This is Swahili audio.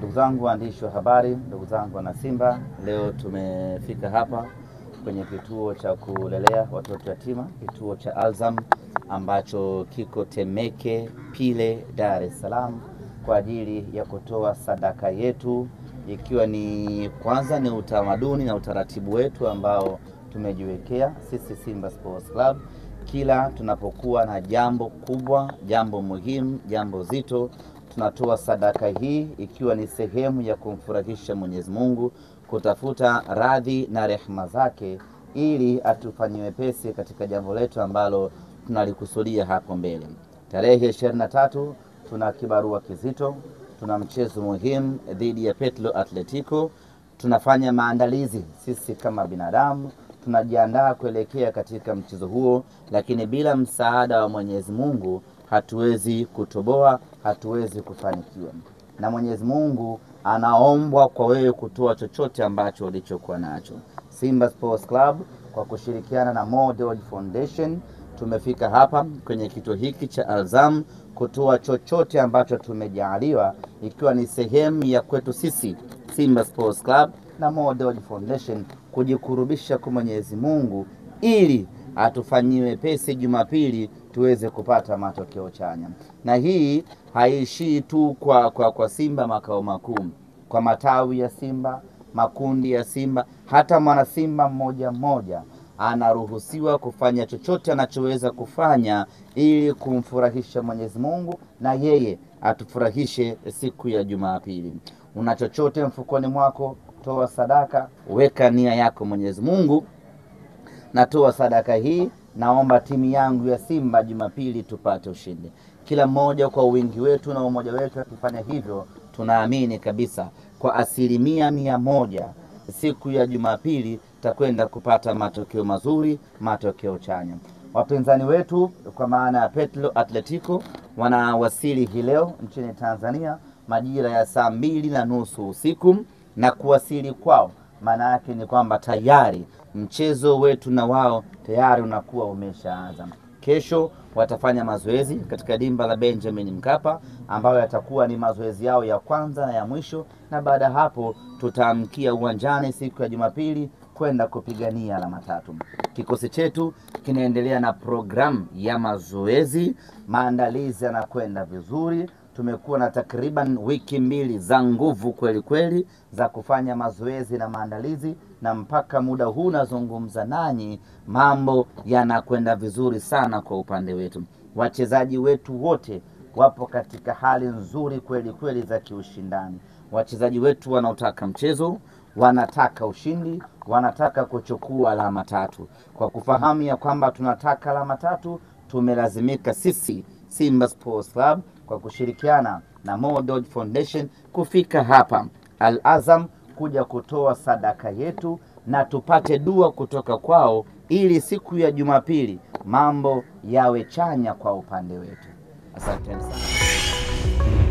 Ndugu zangu waandishi wa habari, ndugu zangu wana Simba, leo tumefika hapa kwenye kituo cha kulelea watoto yatima, kituo cha Alzam ambacho kiko Temeke Pile, Dar es Salaam, kwa ajili ya kutoa sadaka yetu, ikiwa ni kwanza ni utamaduni na utaratibu wetu ambao tumejiwekea sisi Simba Sports Club. Kila tunapokuwa na jambo kubwa, jambo muhimu, jambo zito, tunatoa sadaka hii, ikiwa ni sehemu ya kumfurahisha Mwenyezi Mungu, kutafuta radhi na rehema zake, ili atufanyie wepesi katika jambo letu ambalo tunalikusudia hapo mbele. Tarehe 23 tuna kibarua kizito, tuna mchezo muhimu dhidi ya Petro Atletico. Tunafanya maandalizi sisi kama binadamu, tunajiandaa kuelekea katika mchezo huo, lakini bila msaada wa Mwenyezi Mungu hatuwezi kutoboa, hatuwezi kufanikiwa. Na Mwenyezi Mungu anaombwa kwa wewe kutoa chochote ambacho ulichokuwa nacho. Simba Sports Club kwa kushirikiana na Model Foundation tumefika hapa kwenye kituo hiki cha Alzam kutoa chochote ambacho tumejaliwa, ikiwa ni sehemu ya kwetu sisi Simba Sports Club na Model Foundation kujikurubisha kwa Mwenyezi Mungu, ili atufanyiwe pesi Jumapili tuweze kupata matokeo chanya. Na hii haishii tu kwa Simba makao makuu, kwa matawi ya Simba, makundi ya Simba, hata mwana Simba mmoja mmoja anaruhusiwa kufanya chochote anachoweza kufanya ili kumfurahisha Mwenyezi Mungu na yeye atufurahishe siku ya Jumapili. Una chochote mfukoni mwako, toa sadaka, weka nia yako Mwenyezi Mungu, natoa sadaka hii, naomba timu yangu ya Simba Jumapili tupate ushindi. Kila mmoja kwa wingi wetu na umoja wetu akifanya hivyo, tunaamini kabisa kwa 100% siku ya Jumapili takwenda kupata matokeo mazuri, matokeo chanya. Wapinzani wetu kwa maana ya Petro Atletico wanawasili hii leo nchini Tanzania majira ya saa 2:30 usiku, na kuwasili kwao maana yake ni kwamba tayari mchezo wetu na wao tayari unakuwa umeshaanza. Kesho watafanya mazoezi katika dimba la Benjamin Mkapa, ambayo yatakuwa ni mazoezi yao ya kwanza na ya mwisho, na baada hapo tutaamkia uwanjani siku ya Jumapili kwenda kupigania alama 3. Kikosi chetu kinaendelea na programu ya mazoezi, maandalizi yanakwenda vizuri. Tumekuwa na takriban wiki 2 za nguvu kweli kweli za kufanya mazoezi na maandalizi, na mpaka muda huu nazungumza nanyi mambo yanakwenda vizuri sana kwa upande wetu. Wachezaji wetu wote wapo katika hali nzuri kweli kweli za kiushindani. Wachezaji wetu wanaotaka mchezo, wanataka ushindi, wanataka kuchukua alama 3. Kwa kufahamu ya kwamba tunataka alama 3, tumelazimika sisi Simba Sports Club kwa kushirikiana na Model Foundation kufika hapa Al-Azam kuja kutoa sadaka yetu na tupate dua kutoka kwao, ili siku ya Jumapili mambo yawe chanya kwa upande wetu. Asante sana.